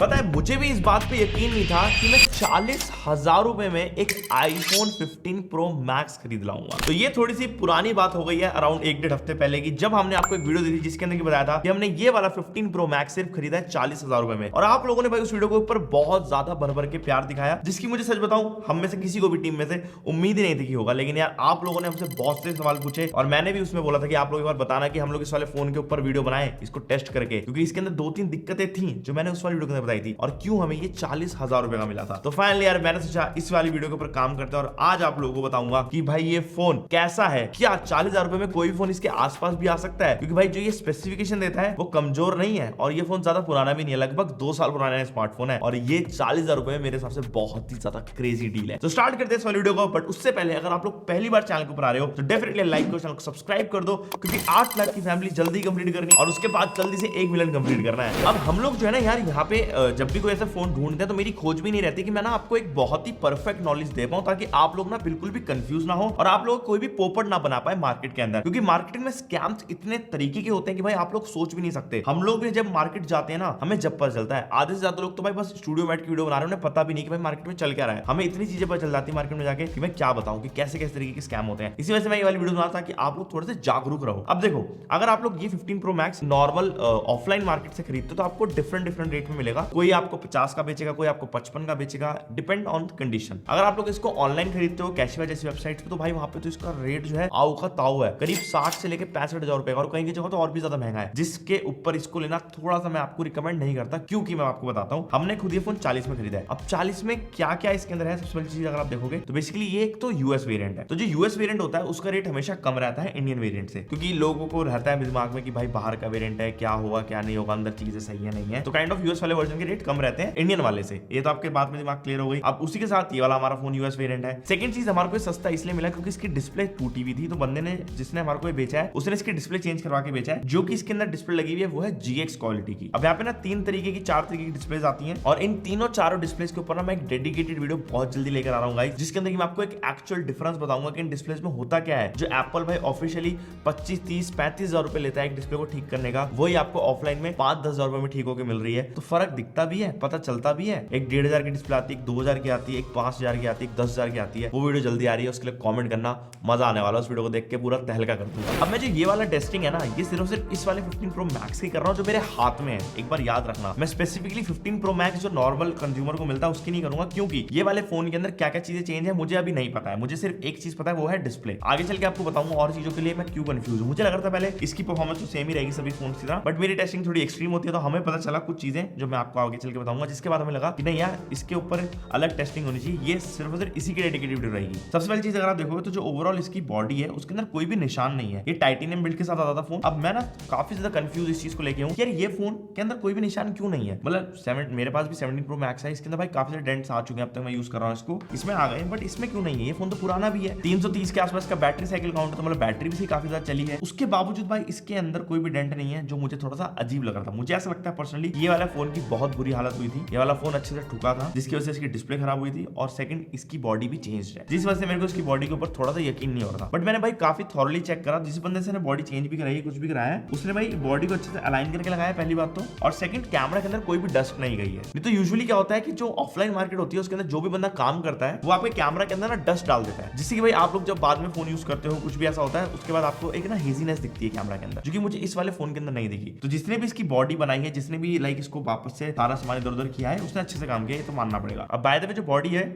पता है मुझे भी इस बात पे यकीन नहीं था कि मैं 40,000 रुपए में एक आईफोन 15 प्रो मैक्स खरीद लाऊंगा। तो ये थोड़ी सी पुरानी बात हो गई है, अराउंड 1-1.5 हफ्ते पहले की, जब हमने आपको एक वीडियो दी थी जिसके अंदर बताया था कि हमने ये वाला 15 प्रो मैक्स सिर्फ खरीदा है 40,000 रुपए में। और आप लोगों ने भाई उस वीडियो के ऊपर बहुत ज्यादा भर भर के प्यार दिखाया, जिसकी मुझे सच बताऊं हम में से किसी को भी टीम में से उम्मीद ही नहीं थी कि होगा। लेकिन यार आप लोगों ने हमसे बहुत से सवाल पूछे और मैंने भी उसमें बोला था कि आप लोग एक बार बताना कि हम लोग इस वाले फोन के ऊपर वीडियो बनाए इसको टेस्ट करके, क्योंकि इसके अंदर 2-3 दिक्कतें थी जो मैंने उस वाली वीडियो के अंदर बताई थी और क्यों हमें ये 40,000 रुपए का मिला था। तो फाइनली यार मैंने सोचा इस वाली वीडियो के ऊपर काम करते हैं और आज आप लोगों को बताऊंगा कि भाई ये फोन कैसा है, क्या 40,000 रुपए में कोई भी फोन इसके आसपास भी आ सकता है, क्योंकि भाई जो ये स्पेसिफिकेशन देता है वो कमजोर नहीं है और ये फोन ज्यादा पुराना भी नहीं है, लगभग 2 साल पुराना स्मार्टफोन है और ये 40,000 रुपए मेरे हिसाब से बहुत ही ज्यादा क्रेजी डील है। तो स्टार्ट करते हैं इस वाली वीडियो को, बट उससे पहले अगर आप लोग पहली बार चैनल के ऊपर आ रहे हो तो डेफिनेटली लाइक करो, चैनल को सब्सक्राइब कर दो, क्योंकि 8 लाख की फैमिली जल्दी कंप्लीट करनी और उसके बाद जल्दी से 1 मिलियन कंप्लीट करना है। अब हम लोग जो है ना यार यहाँ पे जब भी कोई ऐसा फोन ढूंढते हैं तो मेरी खोज भी नहीं रहती कि मैं ना आपको एक बहुत ही परफेक्ट नॉलेज दे पाऊं ताकि आप लोग ना बिल्कुल भी कंफ्यूज ना हो और आप लोग कोई भी पोपट ना बना पाए मार्केट के अंदर, क्योंकि मार्केटिंग में स्कैम्स इतने तरीके के होते हैं कि भाई आप लोग सोच भी नहीं सकते। हम लोग भी जब मार्केट जाते हैं ना हमें जब पता चलता है, आधे से ज्यादा लोग तो भाई बस स्टूडियो बैठ के वीडियो बना रहे हैं, उन्हें पता भी नहीं कि भाई मार्केट में चल क्या रहा है। हमें इतनी चीजें पता चल जाती है मार्केट में जाके कि मैं क्या बताऊं कि कैसे कैसे तरीके के स्कैम होते हैं। इसी वजह से मैं ये वाली वीडियो बना था कि आप लोग थोड़े से जागरूक रहो। अब देखो अगर आप लोग ये 15 pro max normal offline market से खरीदते हो तो आपको डिफरेंट रेट में मिलेगा। कोई आपको 50 का बेचेगा, कोई आपको 55 का बेचेगा, डिपेंड ऑन कंडीशन। अगर आप लोग इसको ऑनलाइन खरीदते हो कैशिवा जैसी वेबसाइट पे तो भाई वहां पे तो इसका रेट जो है आओ का ताऊ है, करीब 60 से लेकर 65,000 रुपए का, और कहीं की जगह तो और भी ज्यादा महंगा है, जिसके ऊपर इसको लेना थोड़ा सा मैं आपको रिकमेंड नहीं करता, क्योंकि मैं आपको बताता हूं हमने खुद ये फोन 40 में खरीदा है। अब 40 में क्या क्या इसके अंदर है, सबसे पहली चीज अगर आप देखोगे तो बेसिकली ये एक तो यूएस वेरिएंट है। तो जो यूएस वेरिएंट होता है उसका रेट हमेशा कम रहता है इंडियन वेरिएंट से, क्योंकि लोगों को रहता है दिमाग में कि भाई बाहर का वेरिएंट है, क्या होगा क्या नहीं होगा, अंदर चीजें सही है नहीं है, तो काइंड ऑफ यूएस वाले वर्जन के रेट कम रहते हैं इंडियन वाले से। ये तो आपके बात में दिमाग क्लियर हो गई। अब उसी के साथ ये वाला हमारा फोन यूएस वेरिएंट है। सेकंड चीज हमारे को सस्ता इसलिए मिला क्योंकि इसकी डिस्प्ले टूटी हुई थी, तो बंदे ने जिसने हमारे को बेचा है उसने इसकी डिस्प्ले चेंज करवा के बेचा है। जो कि इसके अंदर डिस्प्ले लगी हुई है वो है जीएक्स क्वालिटी की। अब यहाँ पे ना 4 तरीके की डिस्प्लेज आती हैं और इन चारों डिस्प्लेज के ऊपर ना मैं एक डेडिकेटेड वीडियो बहुत जल्दी लेकर आ रहा हूँ गाइस, जिसके अंदर मैं आपको एक एक्चुअल डिफरेंस बताऊंगा कि इन डिस्प्लेज में होता क्या है। जो एप्पल भाई ऑफिशियली 25, 30, 35,000 रुपए लेता है एक डिस्प्ले को ठीक करने का, वही आपको ऑफलाइन में 5-10 हजार रुपए में ठीक होकर मिल रही है। तो फर्क दिखता भी है, पता चलता भी है। एक 1,500 की डिस्प्ले आती है, एक 2,000 की आती है, एक 5,000 की आती है, एक 10,000 की आती है। वो वीडियो जल्दी आ रही है, उसके लिए कमेंट करना, मजा आने वाला है। उस वीडियो को देख के पूरा तहलका कर दूंगा। अब मैं जो ये वाला टेस्टिंग है ना ये सिर्फ इस वाले 15 प्रो मैक्स की कर रहा हूँ जो मेरे हाथ में है। एक बार याद रखना मैं स्पेसिफिकली 15 प्रो मैक्स जो नॉर्मल कंज्यूमर को मिलता है उसकी नहीं करूंगा, क्योंकि ये वाले फोन के अंदर क्या क्या चीजें चेंज है मुझे अभी नहीं पता है। मुझे सिर्फ एक चीज पता है वो है डिस्प्ले। आगे चल के आपको बताऊंगा और चीजों के लिए मैं क्यों कंफ्यूज हूं। मुझे लग रहा था पहले इसकी परफॉर्मेंस तो सेम ही रहेगी सभी फोन की तरह, बट मेरी टेस्टिंग थोड़ी एक्सट्रीम होती है तो हमें पता चला कुछ चीजें जो मैं आपको आगे चल के बताऊंगा, जिसके बाद हमें लगा कि नहीं यार इसके ऊपर अलग टेस्टिंग होनी चाहिए, ये सिर्फ और सिर्फ इसी की डेडिकेटेड वीडियो रहेगी। सबसे पहली चीज अगर आप देखोगे तो जो ओवरऑल इसकी बॉडी है उसके अंदर कोई भी निशान नहीं है। ये टाइटेनियम बिल्ड के साथ आता था फोन। अब मैं ना काफी ज्यादा कंफ्यूज इस चीज को लेके हूं यार ये फोन के अंदर कोई भी निशान क्यों नहीं है। मतलब मेरे पास भी 17 प्रो मैक्स है, इसके अंदर भाई काफी सारे डेंट्स आ चुके हैं, अब तक मैं यूज कर रहा हूं इसको, इसमें आ गए, बट इसमें क्यों नहीं है। ये फोन तो पुराना भी है, 330 के आसपास का बैटरी साइकिल काउंट है, तो मतलब बैटरी भी काफी ज्यादा चली है। उसके बावजूद भाई इसके अंदर कोई भी डेंट नहीं है, जो मुझे थोड़ा सा अजीब लग रहा था। मुझे ऐसा लगता है पर्सनली ये वाला फोन की बहुत बुरी हालत हुई थी, ये वाला फोन अच्छे से ठुका था जिसकी वजह से इसकी डिस्प्ले खराब हुई थी, और सेकंड इसकी बॉडी भी चेंज है, जिस वजह से मेरे को इसकी बॉडी के ऊपर थोड़ा सा यकीन नहीं हो रहा था। बट मैंने भाई काफी थॉरली चेक करा, जिस बंदे से बॉडी चेंज भी कराई है कुछ भी कराया है उसने भाई बॉडी को अच्छे से अलाइन करके लगाया पहली बात तो, और सेकंड कैमरा के अंदर कोई भी डस्ट नहीं गई है। नहीं तो यूजुअली क्या होता है कि जो ऑफलाइन मार्केट होती है उसके अंदर जो भी बंदा काम करता है वो आपके कैमरा के अंदर ना डस्ट डाल देता है, जिससे कि भाई आप लोग जब बाद में फोन यूज करते हो कुछ भी ऐसा होता है उसके बाद आपको एक ना हेजीनेस दिखती है कैमरा के अंदर, जो कि मुझे इस वाले फोन के अंदर नहीं दिखी। तो जिसने भी इसकी बॉडी बनाई है, जिसने भी लाइक इसको वापस से सारा सामान इधर उधर किया है, उसने अच्छे से काम किया है, तो मानना पड़ेगा। अब बाय द वे जो बॉडी है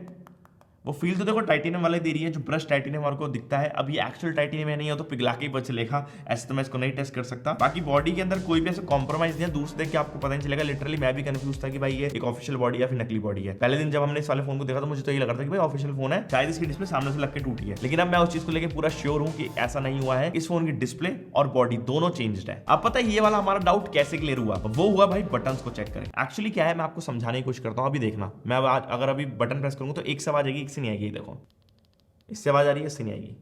वो फील तो देखो टाइटेनियम वाले दे रही है, जो ब्रश टाइटेनियम हमारे को दिखता है। अब ये एक्चुअल टाइटेनियम नहीं हो तो पिघला के ही पता चलेगा, ऐसे तो मैं इसको नहीं टेस्ट कर सकता। बाकी बॉडी के अंदर कोई भी ऐसा कॉम्प्रोमाइज नहीं है, दूर से देख के आपको पता नहीं चलेगा। लिटरली मैं भी कंफ्यूज था कि भाई ये एक ऑफिशियल बॉडी या फिर नकली बॉडी है। पहले दिन जब हमने इस वाले फोन को देखा तो मुझे तो ये लग रहा था कि भाई ऑफिशियल फोन है, शायद इसकी डिस्प्ले सामने से लग के टूटी है, लेकिन अब मैं उस चीज को लेकर पूरा श्योर हूं कि ऐसा नहीं हुआ है। इस फोन की डिस्प्ले और बॉडी दोनों चेंज्ड है। अब पता है ये वाला हमारा डाउट कैसे क्लियर हुआ, वो हुआ भाई बटन्स को चेक करें। एक्चुअली क्या है मैं आपको समझाने की कोशिश करता हूं, अभी देखना मैं अगर अभी बटन प्रेस करूंगा तो एक से आवाज आएगी, एक से नहीं आएगी। देखो इससे आवाज आ रही है, इससे नहीं आएगी,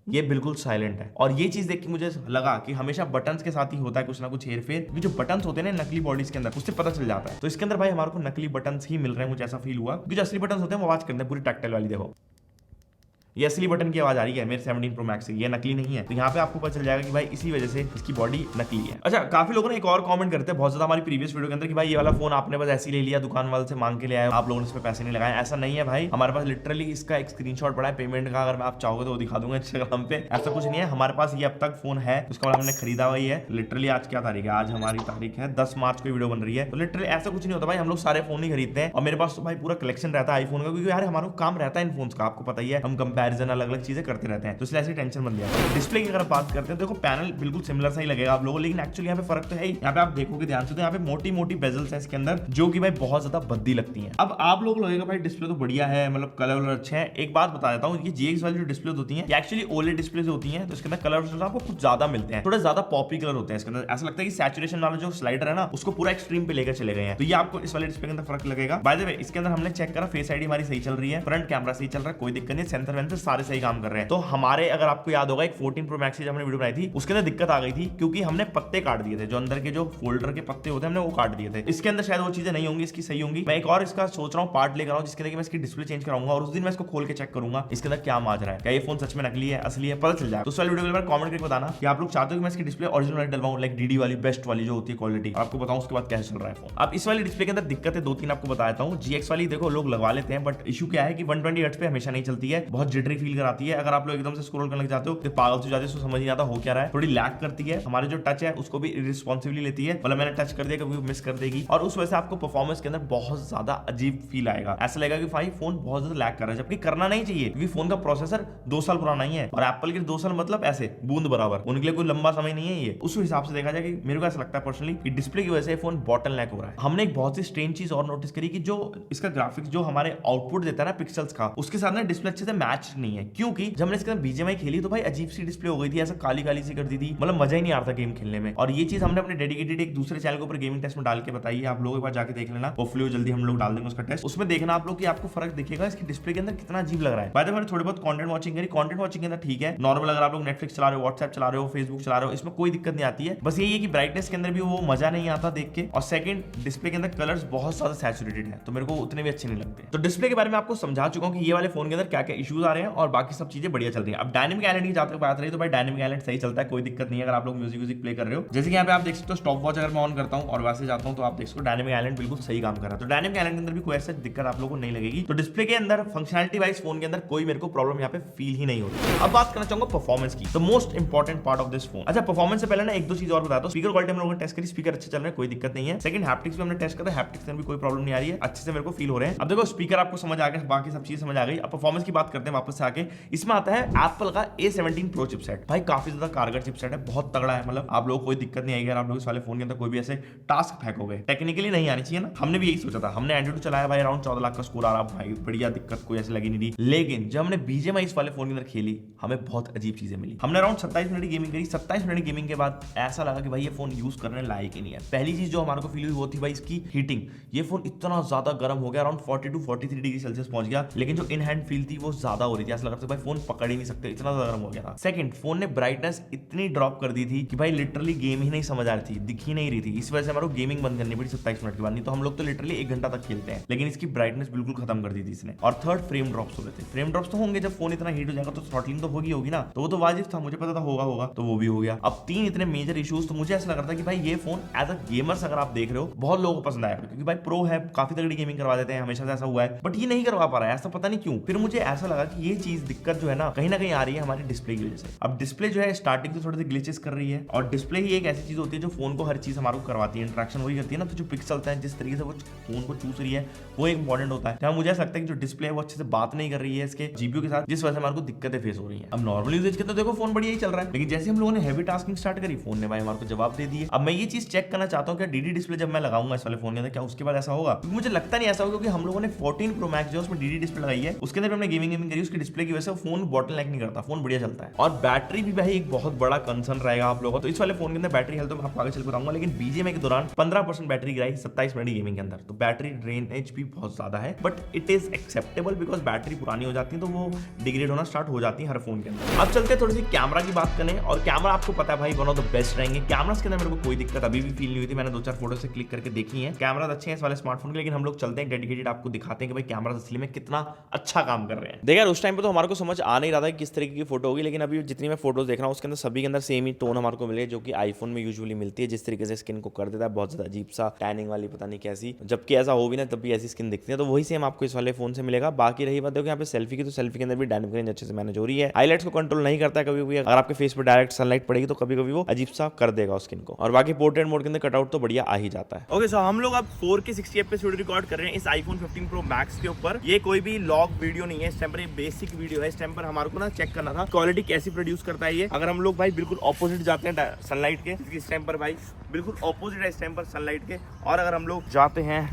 ये बिल्कुल साइलेंट है। और ये चीज देख के मुझे लगा कि हमेशा बटन्स के साथ ही होता है कुछ ना कुछ हेरफेर, क्योंकि जो बटन्स होते हैं ना नकली बॉडीज के अंदर उससे पता चल जाता है। तो इसके अंदर भाई हमारे को नकली बटन्स ही मिल रहे हैं, मुझे ऐसा फील हुआ, क्योंकि जो असली बटन्स होते हैं वो आवाज करते हैं पूरी टैक्टाइल वाली। देखो ये असली बटन की आवाज आ रही है मेरे 17 प्रो मैक्स से, ये नकली नहीं है। तो यहाँ पे आपको पता चल जाएगा कि भाई इसी वजह से इसकी बॉडी नकली है। अच्छा, काफी लोगों ने एक और कमेंट करते हैं बहुत ज्यादा हमारी प्रीवियस वीडियो के अंदर कि भाई ये वाला फोन आपने बस ऐसे ही ले लिया, दुकान वाले से मांग के ले आए, आप लोगों ने इसमें पैसे नहीं लगाए। ऐसा नहीं है भाई, हमारे पास लिटरली इसका एक स्क्रीनशॉट पड़ा है पेमेंट का, अगर आप चाहोगे तो वो दिखा दूंगा इंस्टाग्राम पे। ऐसा कुछ नहीं है, हमारे पास ये अब तक फोन है, उसका मतलब हमने खरीदा हुआ ही है। लिटरली आज क्या तारीख है, आज हमारी तारीख है 10 मार्च को वीडियो बन रही है। तो लिटरली ऐसा कुछ नहीं होता भाई, हम लोग सारे फोन ही खरीदते हैं और मेरे पास तो भाई पूरा कलेक्शन रहता है आईफोन का, क्योंकि यार हमारा काम रहता है इन फोन्स का, आपको पता ही है, हम कंपैरिजन अलग अलग चीजें करते रहते हैं, तो इसलिए ऐसी टेंशन बन लिया। डिस्प्ले की अगर बात करते हैं, देखो पैनल बिल्कुल सिमिलर सा ही लगेगा आप लोगों को, लेकिन एक्चुअली यहाँ पे फर्क तो है। यहाँ पे आप देखोगे ध्यान से तो यहाँ पे मोटी मोटी बेजल्स है इसके अंदर, जो कि भाई बहुत ज्यादा भद्दी लगती है। अब आप लोग लगेगा भाई डिस्प्ले तो बढ़िया है, मतलब कलर वलर अच्छे हैं। एक बात बता देता हूँ, ये GX वाली जो डिस्प्ले होती है एक्चुअली ओलेड डिस्प्ले होती है, तो इसके अंदर कलर आपको कुछ ज्यादा मिलते हैं, थोड़े ज्यादा पॉपी कलर होते हैं इसके अंदर। ऐसा लगता है कि सैचुरेशन वाला जो स्लाइडर है ना, उसको पूरा एक्सट्रीम पे लेकर चले गए हैं, तो ये आपको इस वाले डिस्प्ले के अंदर फर्क लगेगा। बाय द वे इसके अंदर हमने चेक करा, फेस आईडी हमारी सही चल रही है, फ्रंट कैमरा सही चल रहा है, कोई दिक्कत नहीं, सेंसर वेंसर सारे सही काम कर रहे हैं। तो हमारे अगर आपको याद होगा एक 14 प्रो मैक्स की जब हमने वीडियो बनाई थी, उसके अंदर दिक्कत आ गई थी क्योंकि हमने पत्ते काट दिए थे, जो अंदर के जो फोल्डर के पत्ते होते हैं हमने वो काट दिए थे। इसके अंदर शायद वो चीजें नहीं होंगी, इसकी सही होंगी। मैं एक और इसका सोच रहा हूँ पार्ट लेकर आऊं, जिसके अंदर मैं इसकी डिस्प्ले चेंज कराऊंगा और उस दिन मैं इसको खोल के चेक करूंगा इसके अंदर क्या माजरा है, क्या ये फोन सच में नकली है असली है, पता चल जाए। तो उस वाली वीडियो में कमेंट करके बताना कि आप लोग चाहते हो कि मैं इसकी डिस्प्ले ओरिजिनल वाली डलवाऊं, लाइक DD वाली बेस्ट वाली जो होती है क्वालिटी, आपको बताऊं उसके बाद कैसे चल रहा है फोन। अब इस वाली डिस्प्ले के अंदर दिक्कत है 2-3 आपको बता देता हूं। GX वाली देखो लोग लगवा लेते हैं, बट इशू क्या है कि 120 हर्ट्ज पे हमेशा नहीं चलती है, बहुत जिटरी फील कराती है। अगर आप लोग एकदम से स्क्रॉल करने लग जाते हो तो पागल से जाते हो, समझ नहीं आता हो क्या रहा है, थोड़ी लैग करती है। हमारे जो टच है उसको भी रिस्पॉन्सिबली लेती है, मतलब मैंने टच कर दिया कभी मिस कर देगी, और उस वजह से आपको परफॉर्मेंस के अंदर बहुत ज्यादा अजीब फील आएगा। ऐसा लगेगा कि भाई फोन बहुत ज्यादा लैग कर रहा है, जबकि करना नहीं चाहिए, क्योंकि फोन का प्रोसेसर 2 साल पुराना ही है और एप्पल के 2 साल मतलब ऐसे बूंद बराबर, उनके लिए कोई लंबा समय नहीं है ये। उस हिसाब से देखा जाए कि मेरे को ऐसा लगता है पर्सनली कि डिस्प्ले की वजह से फोन बॉटल लैग हो रहा है। हमने एक बहुत ही स्ट्रेंज चीज और नोटिस करी कि जो इसका ग्राफिक्स जो हमारे आउटपुट देता है ना पिक्सल्स का, उसके साथ ना डिस्प्ले अच्छे से मैच नहीं है, क्योंकि जब हमने इसके साथ BGMI खेली तो भाई अजीब सी डिस्प्ले हो गई थी, ऐसा काली काली सी कर दी थी, मतलब मजा ही नहीं आ रहा था गेम खेलने में। और ये चीज हमने अपने डेडिकेटेड एक दूसरे चैनल के ऊपर गेमिंग टेस्ट में डाल के बताई है, आप लोग एक बार जाके देख लेना, होपफुली जल्दी हम लोग डाल देंगे उसका टेस्ट, उसमें देखना आप लोग कि आपको फर्क दिखेगा इसकी डिस्प्ले के अंदर कितना अजीब लग रहा है। बाय द वे मैंने थोड़ी बहुत कंटेंट वाचिंग करी, कंटेंट वाचिंग के अंदर ठीक है नॉर्मल, अगर आप लोग नेटफ्लिक्स चला रहे हो, व्हाट्सएप चला रहे हो, फेसबुक चला रहे हो, इसमें कोई दिक्कत नहीं आती है। बस यही है कि ब्राइटनेस के अंदर भी वो मजा नहीं आता देख के, और सेकंड डिस्प्ले के अंदर कलर्स बहुत ज्यादा सैचुरेटेड है, तो मेरे को उतने भी अच्छे नहीं लगते। तो डिस्प्ले के बारे में आपको समझा चुका हूं कि ये वाले फोन के अंदर क्या क्या इश्यूज आ रहे हैं और बाकी सब चीजें बढ़िया चल रही है। अब डायनेमिक आइलैंड की जहां तक बात रही तो भाई डायनेमिक आइलैंड सही चलता है, कोई दिक्कत नहीं है। अगर आप लोग म्यूजिक प्ले कर रहे हो, जैसे कि यहाँ पे आप देख सकते हो स्टॉप वॉच अगर मैं ऑन करता हूँ और वैसे जाता हूँ तो आप देख सकते हो डायनेमिक आइलैंड बिल्कुल सही काम कर रहा है। तो डायनेमिक आइलैंड के अंदर भी कोई ऐसा दिक्कत आप लोगों को नहीं लगेगी। तो डिस्प्ले के अंदर फंक्शनलिटी वाइज फोन के अंदर कोई मेरे को प्रॉब्लम यहाँ पे फील ही नहीं होती। अब बात करना चाहूंगा परफॉर्मेंस की, तो most important part of this phone. अच्छा, परफॉर्मेंस से पहले ना 1-2 चीज और बताता हूं। स्पीकर क्वालिटी हम लोगों ने टेस्ट करी, स्पीकर अच्छे चल रहे हैं, कोई दिक्कत नहीं है। सेकंड हैप्टिक्स भी हमने टेस्ट करा, हैप्टिक्स में भी कोई प्रॉब्लम नहीं आ रही है, अच्छे से मेरे को फील हो रहे हैं। अब देखो स्पीकर आपको समझ आ गया, बाकी सब चीज समझ आ गई। अब परफॉर्मेंस की बात करते हैं वापस से आके। इसमें आता है एप्पल का A17 Pro चिपसेट, भाई काफी ज्यादा कारगर चिपसेट है, बहुत तगड़ा है, मतलब आप लोगों को कोई दिक्कत नहीं आएगी अगर आप लोग इस वाले फोन के अंदर कोई भी ऐसे टास्क फेंकोगे। टेक्निकली नहीं आनी चाहिए ना, हमने भी यही सोचा था। हमने एंड्रॉइड चलाया भाई, अराउंड 14 लाख का स्कोर आ रहा, भाई बढ़िया, दिक्कत कोई ऐसी लगी नहीं थी। लेकिन जब हमने BGMI इस वाले फोन के अंदर खेली, हमें बहुत अजीब चीजें मिली। हमने अराउंड 27 मिनट गेमिंग करी, 27 मिनट गेमिंग के बाद ऐसा लगा कि भाई ये फोन यूज करने लायक ही नहीं है। पहली चीज जो हमारे को फील हुई वो थी भाई इसकी हीटिंग। ये फोन इतना ज्यादा गर्म हो गया, अराउंड 42-43 डिग्री सेल्सियस पहुंच गया, लेकिन जो इन हैंड फील थी वो ज्यादा हो रही थी, ऐसा लग रहा था भाई फोन पकड़ ही नहीं सकते, इतना ज्यादा गर्म हो गया था। सेकंड, फोन ने ब्राइटनेस इतनी ड्रॉप कर दी थी कि भाई लिटरली गेम ही नहीं समझ आ रही थी, दिख ही नहीं रही थी। इस वजह से हमारे गेमिंग बंद करनी पड़ी 27 मिनट के बाद, नहीं तो हम लोग तो लिटरली 1 घंटा तक खेलते हैं, लेकिन इसकी ब्राइटनेस बिल्कुल खत्म कर दी थी इसने। और थर्ड, फ्रेम ड्रॉप्स हो रहे थे। फ्रेम ड्रॉप्स तो होंगे, जब फोन इतना हीट हो जाएगा तो थ्रॉटलिंग तो होगी ना, तो वो तो वाजिब था, मुझे पता था होगा, तो वो भी हो गया। अब 3 इतने मेजर इश्यूज, तो मुझे ऐसा लग रहा था कि भाई ये फोन एज अ गेमर्स अगर आप देख रहे हो बहुत लोगों को पसंद आएगा, क्योंकि भाई प्रो है, काफी तगड़ी गेमिंग करवा देते हैं, हमेशा से ऐसा हुआ है, बट ये नहीं करवा पा रहा है, ऐसा पता नहीं क्यों। फिर मुझे ऐसा लगा कि ये चीज दिक्कत जो है ना कहीं आ रही है हमारी डिस्प्ले की वजह से। अब डिस्प्ले जो है स्टार्टिंग से थोड़े से ग्लिचेस कर रही है, और डिस्प्ले ही एक ऐसी चीज होती है जो फोन को हर चीज हमारे को करवाती है, इंटरेक्शन वही करती है ना, तो जो पिक्सल्स हैं जिस तरीके से वो फोन को चूस रही है वो एक इंपॉर्टेंट होता है। मुझे ऐसा लगता है कि जो डिस्प्ले है वो अच्छे से बात नहीं कर रही है इसके GPU के साथ, जिस वजह से हमारे को दिक्कतें फेस हो रही है। अब नॉर्मल यूजेज के तो देखो फोन बढ़िया ही चल रहा है, लेकिन जैसे हम लोगों ने हैवी टास्किंग स्टार्ट करी, फोन ने भाई हमारे को जवाब दे दिए। अब मैं ये चीज चेक करना चाहता हूँ कि DD डिस्प्ले जब मैं लगाऊंगा इस वाले फोन के अंदर, क्या उसके बाद ऐसा होगा, क्योंकि मुझे लगता नहीं ऐसा होगा, क्योंकि हम लोगों ने 14 Pro Max जो उसमें DD डिस्प्ले लगाई है, उसके अंदर हमने गेमिंग करी, उसकी डिस्प्ले की वजह से फोन बॉटल लैग नहीं करता, फोन बढ़िया चलता है। और बैटरी भी भाई एक बहुत बड़ा कंसर्न रहेगा आप लोगों को, तो इस वाले फोन के अंदर बैटरी हेल्थ तो मैं आपको आगे चल बताऊंगा, लेकिन BGMI के दौरान 15% बैटरी गिराई 27 मिनट गेमिंग के अंदर, तो बैटरी ड्रेनेज भी बहुत ज्यादा है, but it is acceptable, because battery पुरानी हो जाती है तो वो डिग्रेड होना स्टार्ट हो जाती है हर फोन के अंदर। अब चलते हैं थोड़ी सी कैमरा की बात करने, और कैमरा आपको पता है भाई वन ऑफ द बेस्ट रहेंगे। कैमरास के अंदर मेरे को कोई दिक्कत अभी भी फील नहीं हुई थी, मैंने 2-4 फोटो से क्लिक करके देखी है, कैमरा अच्छे हैं इस वाले स्मार्टफोन के, लेकिन हम लोग चलते हैं डेडिकेटेड आपको दिखाते हैं कि भाई कैमरा असली में कितना अच्छा काम कर रहे हैं। देखिए उस टाइम पे तो हमारे को समझ आ नहीं रहा था कि किस तरीके की फोटो होगी, लेकिन अभी जितनी मैं फोटोज देख रहा हूँ उसके अंदर सभी के अंदर सेम ही टोन हमारे को मिले, जो कि आईफोन में यूजुअली मिलती है, जिस तरीके से स्किन को कर देता है बहुत ज्यादा अजीब सा टैनिंग वाली, पता नहीं कैसी, जबकि ऐसा हो भी ना तब भी ऐसी स्किन दिखती है। तो वही सेम आपको इस वाले फोन से मिलेगा। बाकी रही बात देखो यहाँ पे सेल्फी की, तो सेल्फी के अंदर भी डायनामिक रेंज अच्छे से मैनेज हो रही है। हाईलाइट्स को कंट्रोल नहीं करता है कभी भी, अगर आपके फेस पर डायरेक्ट सनलाइट पड़ेगी तो कभी कभी वो अजीब सा कर देगा स्किन को। और बाकी पोर्ट्रेट मोड के अंदर कटआउट तो बढ़िया आ ही जाता है। ओके सो हम लोग अब 4K 60 FPS वीडियो रिकॉर्ड कर रहे हैं इस आईफोन 15 प्रो मैक्स के ऊपर। ये कोई भी लॉग वीडियो नहीं है, इस टाइम पर बेसिक वीडियो है। इस टाइम पर हमारे को ना चेक करना था क्वालिटी कैसी प्रोड्यूस करता है ये। अगर हम लोग भाई बिल्कुल ऑपोजिट जाते हैं सनलाइट के, इस टाइम पर भाई बिल्कुल ऑपोजिट है इस टाइम पर सनलाइट के, और अगर हम लोग जाते हैं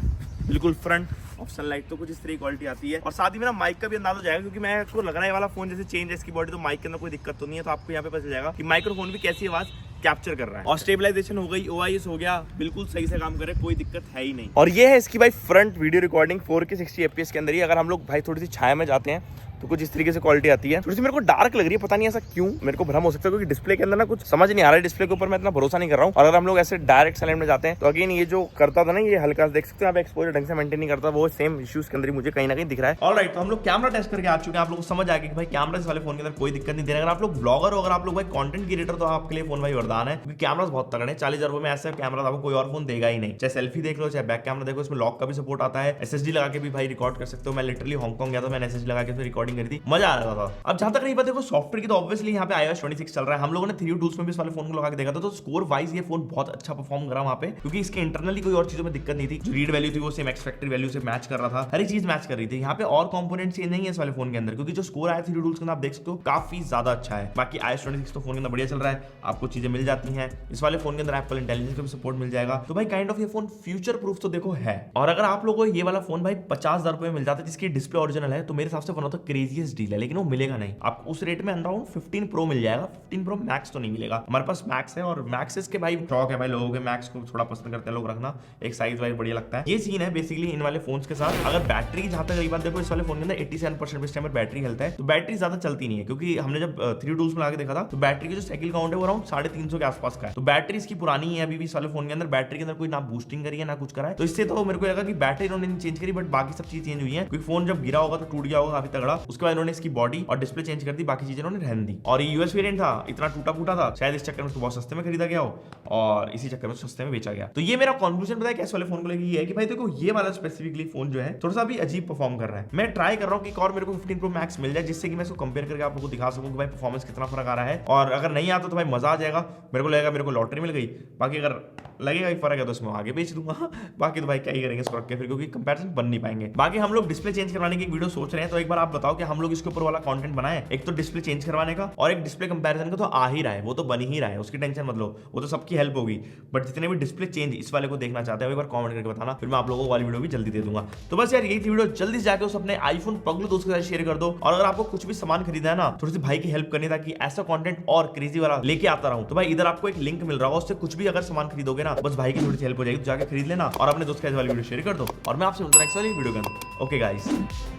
बिल्कुल फ्रंट ऑफ सनलाइट तो कुछ इस तरह की क्वालिटी आती है। और साथ ही में ना माइक का भी अंदाजा हो जाएगा, क्योंकि मैं को लग रहा है ये वाला फोन जैसे चेंज है इसकी बॉडी, तो माइक के अंदर कोई दिक्कत तो नहीं है। तो आपको यहाँ पे पता चल जाएगा कि माइक्रोफोन भी कैसी आवाज कैप्चर कर रहा है। और स्टेबलाइजेशन हो गई, OIS हो गया, बिल्कुल सही से काम करे, कोई दिक्कत है ही नहीं। और ये है इसकी भाई front video recording 4K 60 FPS के अंदर ही। अगर हम लोग भाई थोड़ी सी छाया में जाते हैं तो कुछ इस तरीके से क्वालिटी आती है। थोड़ी सी मेरे को डार्क लग रही है, पता नहीं ऐसा क्यों, मेरे को भ्रम हो सकता है क्योंकि डिस्प्ले के अंदर ना कुछ समझ नहीं आ रहा है। डिस्प्ले के ऊपर मैं इतना भरोसा नहीं कर रहा हूँ। और अगर हम लोग ऐसे डायरेक्ट सनलाइट में जाते हैं तो अगेन ये जो करता था ना, ये हल्का देख सकते हैं आप, एक्सपोजर ढंग से मेंटेन नहीं करता, वो सेम इश्यूज के अंदर मुझे कहीं ना कहीं दिख रहा है। ऑलराइट, तो हम लोग कैमरा टेस्ट करके आ चुके हैं। आप लोगों को समझ आ गया कि भाई कैमरा इस वाले फोन के अंदर कोई दिक्कत नहीं दे रहा। अगर आप लोग ब्लॉगर हो, अगर आप लोग भाई कंटेंट क्रिएटर, तो आपके लिए फोन भाई वरदान है, क्योंकि कैमरास बहुत तगड़े हैं। 40,000 रुपए में ऐसा कैमरा आपको कोई और फोन देगा ही नहीं। चाहे सेल्फी देख लो, चाहे बैक कैमरा देखो, इसमें लॉक का भी सपोर्ट आता है। SSD लगा के भी भाई रिकॉर्ड कर सकते हो। मैं लिटरली हांगकांग गया था, मैंने SSD लगा के रिकॉर्डिंग करी थी, मजा आ रहा था। अब जहां तक रही बात देखो सॉफ्टवेयर की, तो ऑब्वियसली यहाँ पे iOS 26 चल रहा है। हम लोगों ने 3D टूल्स में भी इस वाले फोन को लगा के देखा था, तो स्कोर वाइज ये फोन बहुत अच्छा परफॉर्म करा वहां पे, क्योंकि इसके इंटरनली कोई और चीजों में दिक्कत नहीं थी। जो रीड वैल्यू थी वो सेम एक्स फैक्टर वैल्यू से मैच कर रहा था, हर एक चीज मैच कर रही थी। यहाँ पे और कंपोनेंट चेंज नहीं है इस वाले फोन के अंदर, क्योंकि जो स्कोर आया 3D टूल्स के अंदर आप देख सकते हो काफी ज्यादा अच्छा है। बाकी iOS 26 तो फोन के अंदर बढ़िया चल रहा है, आपको चीजें मिल जाती हैं। इस वाले फोन के अंदर एप्पल इंटेलिजेंस का भी सपोर्ट मिल जाएगा। तो भाई काइंड ऑफ ये फोन फ्यूचर प्रूफ तो देखो है। और अगर आप लोगों को ये वाला फोन भाई 50,000 रुपए में मिल जाता है जिसकी डिस्प्ले ओरिजिनल है, तो मेरे हिसाब से one of the craziest deal है। लेकिन वो मिलेगा नहीं आपको उस रेट में। अराउंड 15 प्रो मिल जाएगा, 15 प्रो मैक्स तो नहीं मिलेगा। हमारे पास मैक्स है, और मैक्सेस के भाई शौक है भाई लोगों के, मैक्स को थोड़ा पसंद करते हैं लोग रखना, एक साइज वाइज बढ़िया लगता है। ये सीन है बेसिकली इन वाले फोन्स के साथ। अगर बैटरी की जहां तक बात देखो, इस वाले फोन के अंदर 87% इस टाइम पर बैटरी हेल्थ है, तो बैटरी ज्यादा चलती नहीं है। क्योंकि हमने जब 3D टूल्स में लगा के देखा था, तो बैटरी की जो साइकिल काउंट है वो अराउंड 350 के आसपास का है। तो बैटरी इसकी पुरानी है अभी भी इस वाले फोन के अंदर। बैटरी के अंदर कोई ना बूस्टिंग करी है ना कुछ करा है, तो इससे तो मेरे को लगा कि बैटरी इन्होंने चेंज करी, बट बाकी सब चीज चेंज हुई है। क्योंकि फोन जब गिरा होगा तो टूट गया होगा काफी तगड़ा, उसके बाद इन्होंने इसकी बॉडी और डिस्प्ले चेंज कर दी, बाकी चीजें इन्होंने रहने दी। और ये US वेरिएंट था, इतना टूटा फूटा था, शायद इस चक्कर में उसको बहुत सस्ते में खरीदा गया हो और इसी चक्कर में सस्ते में बेचा गया। तो ये मेरा कंक्लूजन पता है क्या इस वाले फोन को लेके ये है कि भाई देखो ये वाला स्पेसिफिकली फोन जो है थोड़ा सा भी अजीब परफॉर्म कर रहा है। मैं ट्राई कर रहा हूँ कि और मेरे को 15 प्रो मैक्स मिल जाए, जिससे कि मैं इसको कंपेयर करके आप लोगों को दिखा सकूं कि भाई परफॉर्मेंस कितना फर्क आ रहा है। और अगर नहीं आता तो भाई मजा आ जाएगा, मेरे को लगेगा मेरे को लॉटरी मिल गई। बाकी अगर लगेगा ही फर्क है तो इसमें आगे बेच दूंगा। बाकी तो भाई क्या ही करेंगे इसको रख के फिर, क्योंकि कंपैरिजन बन नहीं पाएंगे। बाकी हम लोग डिस्प्ले चेंज करवाने की एक वीडियो सोच रहे हैं, तो एक बार आप बताओ कि हम लोग इसके ऊपर वाला कंटेंट बनाए, एक तो डिस्प्ले चेंज करवाने का और एक डिस्प्ले कंपैरिजन का। तो आ ही रहा है, वो तो बन ही रहा है, उसकी टेंशन मत लो, वो तो सबकी हेल्प होगी। बट जितने भी डिस्प्ले चेंज इस वाले को देखना चाहते हैं एक बार कमेंट करके बताना, फिर मैं आप लोगों को वाली वीडियो भी जल्दी दे दूंगा। तो बस यार यही थी वीडियो, जल्दी से जाके उस अपने आईफोन पगलू दोस्त के साथ शेयर कर दो। और अगर आपको कुछ भी सामान खरीदा है ना, थोड़ी सी भाई की हेल्प करनी, ताकि ऐसा कंटेंट और क्रेजी वाला लेके आता रहूं, तो भाई इधर आपको एक लिंक मिल रहा होगा, उससे कुछ भी अगर सामान खरीदोगे ना, बस भाई की थोड़ी सी हेल्प हो जाएगी, तो जाके खरीद लेना और अपने दोस्त के साथ वाली वीडियो शेयर कर दो। और मैं आपसे मिलता हूं नेक्स्ट वाली वीडियो के अंदर। Okay guys,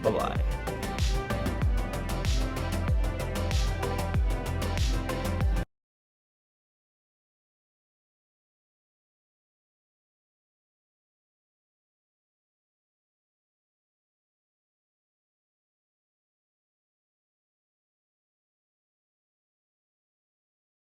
bye bye.